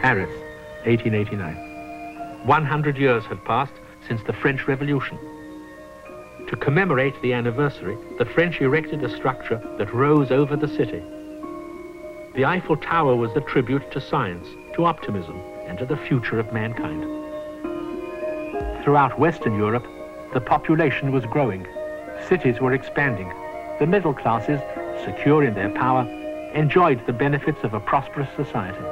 Paris, 1889. 100 years had passed since the French Revolution. To commemorate the anniversary, the French erected a structure that rose over the city. The Eiffel Tower was a tribute to science, to optimism, and to the future of mankind. Throughout Western Europe, the population was growing. Cities were expanding. The middle classes, secure in their power, enjoyed the benefits of a prosperous society.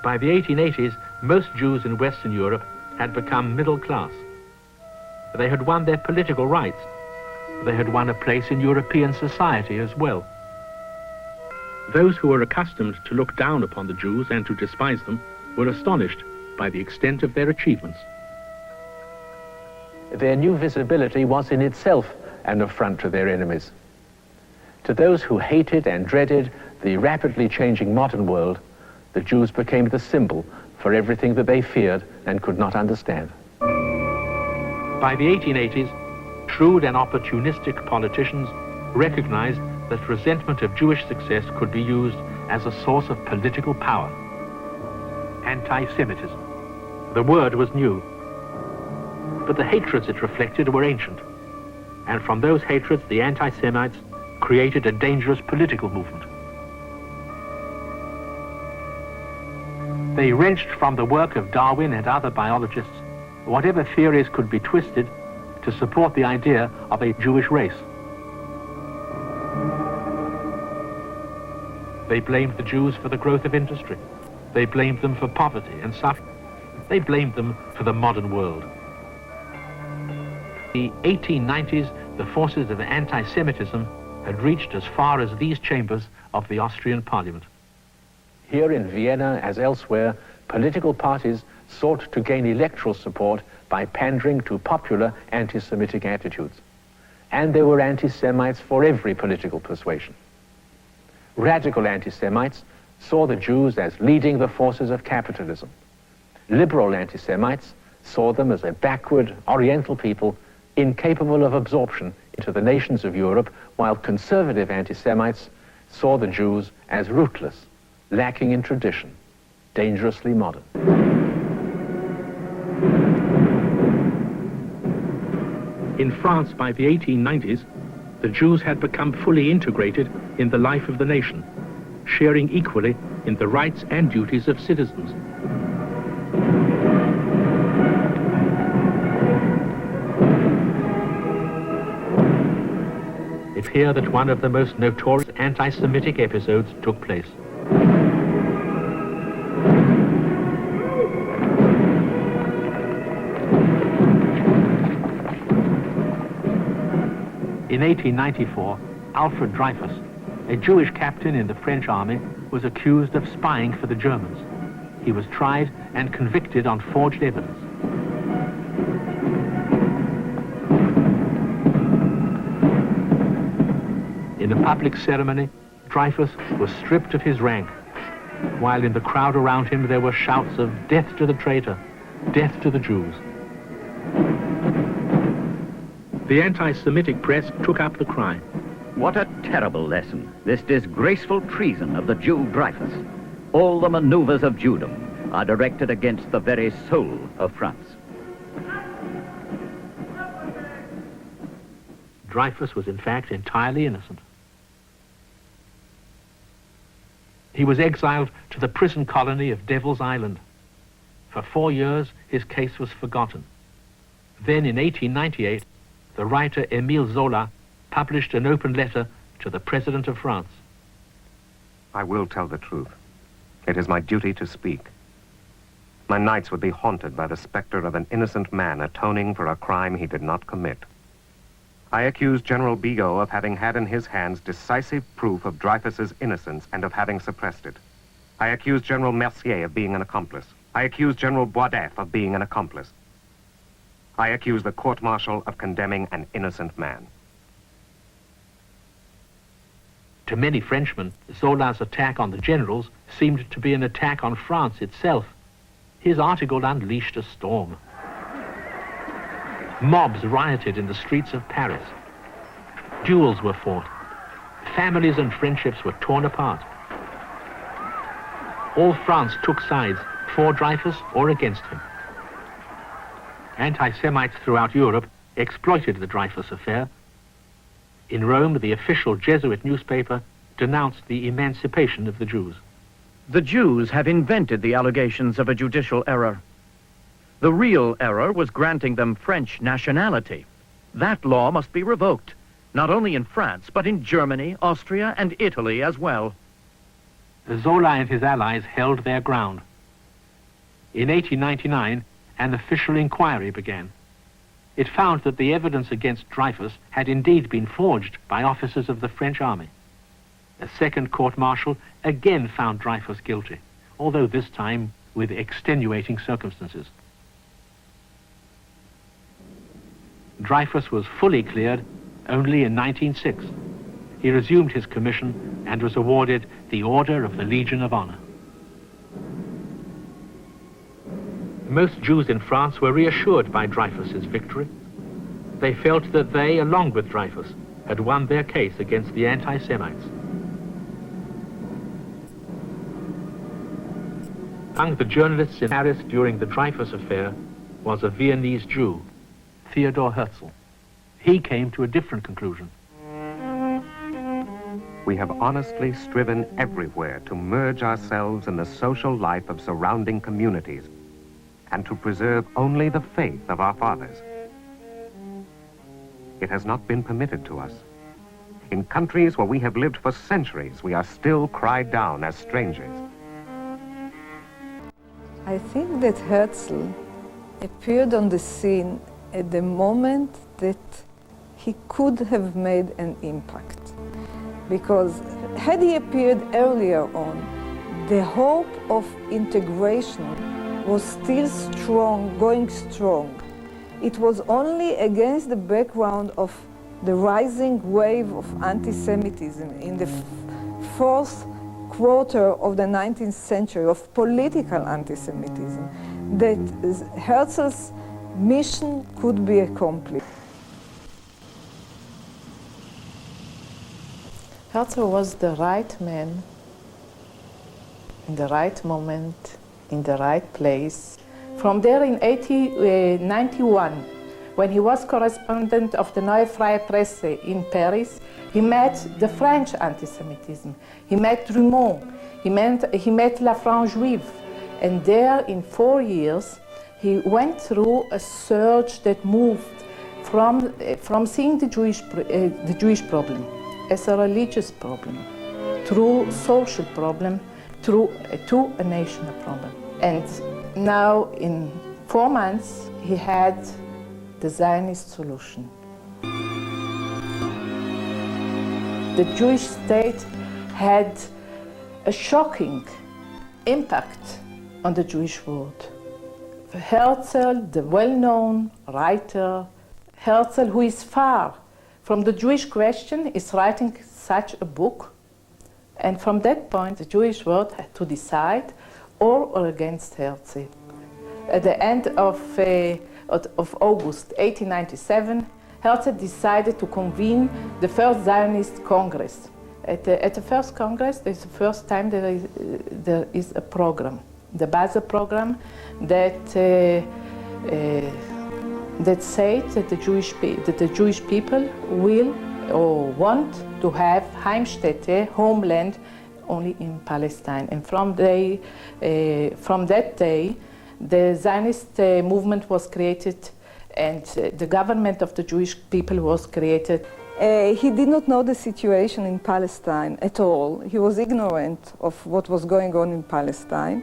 By the 1880s, most Jews in Western Europe had become middle class. They had won their political rights. They had won a place in European society as well. Those who were accustomed to look down upon the Jews and to despise them were astonished by the extent of their achievements. Their new visibility was in itself an affront to their enemies. To those who hated and dreaded the rapidly changing modern world, the Jews became the symbol for everything that they feared and could not understand. By the 1880s, shrewd and opportunistic politicians recognized that resentment of Jewish success could be used as a source of political power. Anti-Semitism. The word was new, but the hatreds it reflected were ancient. And from those hatreds, the anti-Semites created a dangerous political movement. They wrenched from the work of Darwin and other biologists whatever theories could be twisted to support the idea of a Jewish race. They blamed the Jews for the growth of industry. They blamed them for poverty and suffering. They blamed them for the modern world. In the 1890s, the forces of anti-Semitism had reached as far as these chambers of the Austrian parliament. Here in Vienna, as elsewhere, political parties sought to gain electoral support by pandering to popular anti-Semitic attitudes. And there were anti-Semites for every political persuasion. Radical anti-Semites saw the Jews as leading the forces of capitalism. Liberal anti-Semites saw them as a backward Oriental people incapable of absorption into the nations of Europe, while conservative anti-Semites saw the Jews as rootless, lacking in tradition, dangerously modern. In France, by the 1890s, the Jews had become fully integrated in the life of the nation, sharing equally in the rights and duties of citizens. It's here that one of the most notorious anti-Semitic episodes took place. In 1894, Alfred Dreyfuss, a Jewish captain in the French army, was accused of spying for the Germans. He was tried and convicted on forged evidence. In a public ceremony, Dreyfuss was stripped of his rank, while in the crowd around him there were shouts of "Death to the traitor! Death to the Jews!" The anti-Semitic press took up the cry. What a terrible lesson, this disgraceful treason of the Jew Dreyfus. All the maneuvers of Jewdom are directed against the very soul of France. Dreyfus was in fact entirely innocent. He was exiled to the prison colony of Devil's Island. For 4 years, his case was forgotten. Then in 1898, the writer Émile Zola published an open letter to the President of France. I will tell the truth. It is my duty to speak. My nights would be haunted by the specter of an innocent man atoning for a crime he did not commit. I accuse General Bigot of having had in his hands decisive proof of Dreyfus's innocence and of having suppressed it. I accuse General Mercier of being an accomplice. I accuse General Boisdef of being an accomplice. I accuse the court-martial of condemning an innocent man. To many Frenchmen, Zola's attack on the generals seemed to be an attack on France itself. His article unleashed a storm. Mobs rioted in the streets of Paris. Duels were fought. Families and friendships were torn apart. All France took sides for Dreyfus or against him. Anti-Semites throughout Europe exploited the Dreyfus affair. In Rome, the official Jesuit newspaper denounced the emancipation of the Jews. The Jews have invented the allegations of a judicial error. The real error was granting them French nationality. That law must be revoked, not only in France, but in Germany, Austria, and Italy as well. Zola and his allies held their ground. In 1899, an official inquiry began. It found that the evidence against Dreyfus had indeed been forged by officers of the French army. A second court-martial again found Dreyfus guilty, although this time with extenuating circumstances. Dreyfus was fully cleared only in 1906. He resumed his commission and was awarded the Order of the Legion of Honor. Most Jews in France were reassured by Dreyfus's victory. They felt that they, along with Dreyfus, had won their case against the anti-Semites. Among the journalists in Paris during the Dreyfus affair was a Viennese Jew, Theodore Herzl. He came to a different conclusion. We have honestly striven everywhere to merge ourselves in the social life of surrounding communities and to preserve only the faith of our fathers. It has not been permitted to us. In countries where we have lived for centuries, we are still cried down as strangers. I think that Herzl appeared on the scene at the moment that he could have made an impact. Because had he appeared earlier on, the hope of integration was still strong, going strong. It was only against the background of the rising wave of anti-Semitism in the fourth quarter of the 19th century, of political anti-Semitism, that Herzl's mission could be accomplished. Herzl was the right man in the right moment, in the right place. From there in 1891, when he was correspondent of the Neue Freie Presse in Paris, he met the French anti-Semitism. He met Drummond. He met La France Juive. And there, in 4 years, he went through a surge that moved from seeing the Jewish problem as a religious problem, through social problem, to a national problem. And now, in 4 months, he had the Zionist solution. The Jewish state had a shocking impact on the Jewish world. Herzl, the well-known writer, Herzl, who is far from the Jewish question, is writing such a book. And from that point, the Jewish world had to decide or against Herzl. At the end of August 1897, Herzl decided to convene the first Zionist Congress. At the first Congress, it's the first time there is a program, the Basel program, that said that the Jewish people will or want to have Heimstätte, homeland, only in Palestine. And from that day, the Zionist movement was created, and the government of the Jewish people was created. He did not know the situation in Palestine at all. He was ignorant of what was going on in Palestine.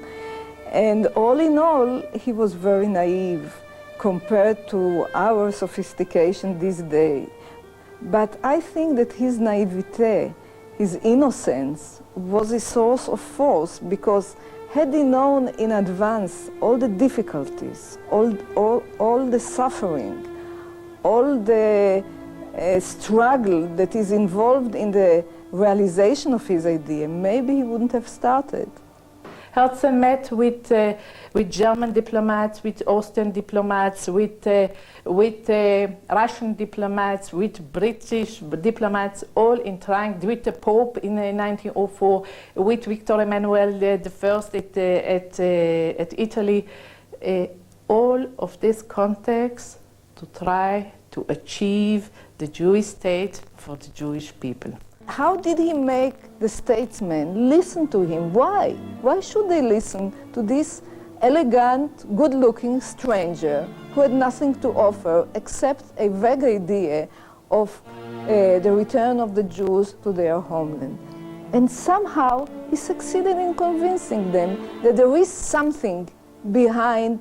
And all in all, he was very naive compared to our sophistication this day. But I think that his naivete, his innocence, was a source of force, because had he known in advance all the difficulties, all the suffering, all the struggle that is involved in the realization of his idea, maybe he wouldn't have started. Herzl met with German diplomats, with Austrian diplomats, with Russian diplomats, with British diplomats, all in trying, with the Pope in 1904, with Victor Emmanuel I at Italy. All of this context to try to achieve the Jewish state for the Jewish people. How did he make the statesmen listen to him? Why? Why should they listen to this elegant, good-looking stranger who had nothing to offer except a vague idea of the return of the Jews to their homeland? And somehow he succeeded in convincing them that there is something behind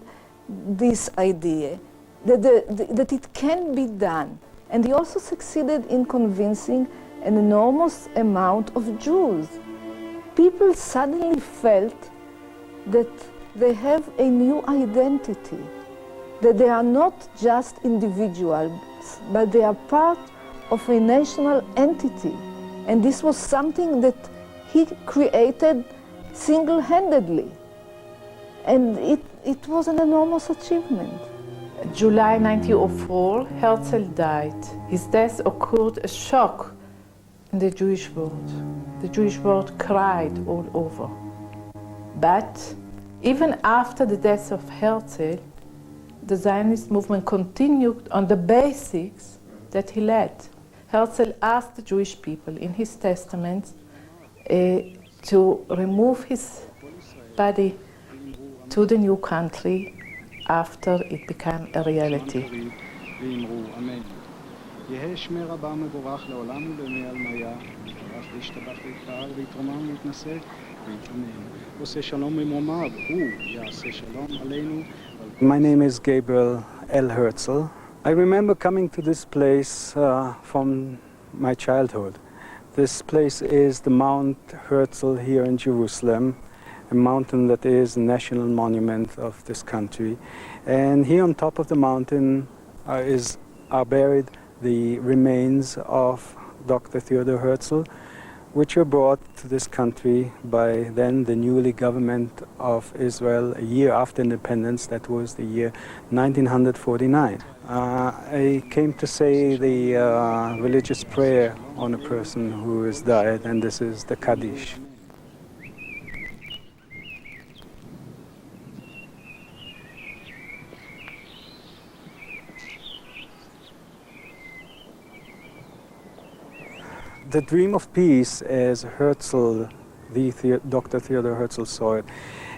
this idea, that it can be done. And he also succeeded in convincing an enormous amount of Jews. People suddenly felt that they have a new identity, that they are not just individuals, but they are part of a national entity. And this was something that he created single-handedly. And it was an enormous achievement. July 1904, Herzl died. His death occurred a shock in the Jewish world. The Jewish world cried all over. But even after the death of Herzl, the Zionist movement continued on the basics that he led. Herzl asked the Jewish people in his testament to remove his body to the new country after it became a reality. My name is Gabriel L. Herzl. I remember coming to this place from my childhood. This place is the Mount Herzl here in Jerusalem, a mountain that is a national monument of this country. And here on top of the mountain are buried the remains of Dr. Theodore Herzl, which were brought to this country by then the newly government of Israel a year after independence. That was the year 1949. I came to say the religious prayer on a person who has died, and this is the Kaddish. The dream of peace, as Herzl, Dr. Theodore Herzl saw it,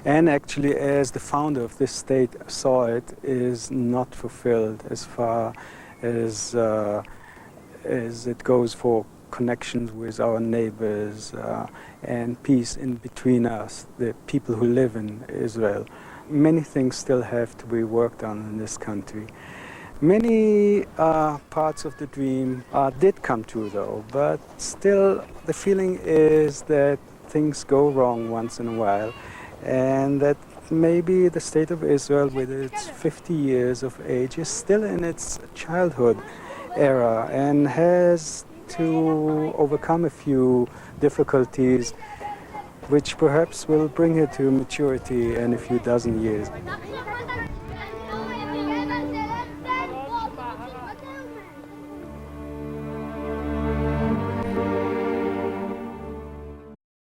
and actually as the founder of this state saw it, is not fulfilled as far as it goes for connections with our neighbors and peace in between us, the people who live in Israel. Many things still have to be worked on in this country. Many parts of the dream did come true though, but still the feeling is that things go wrong once in a while, and that maybe the state of Israel with its 50 years of age is still in its childhood era and has to overcome a few difficulties which perhaps will bring it to maturity in a few dozen years.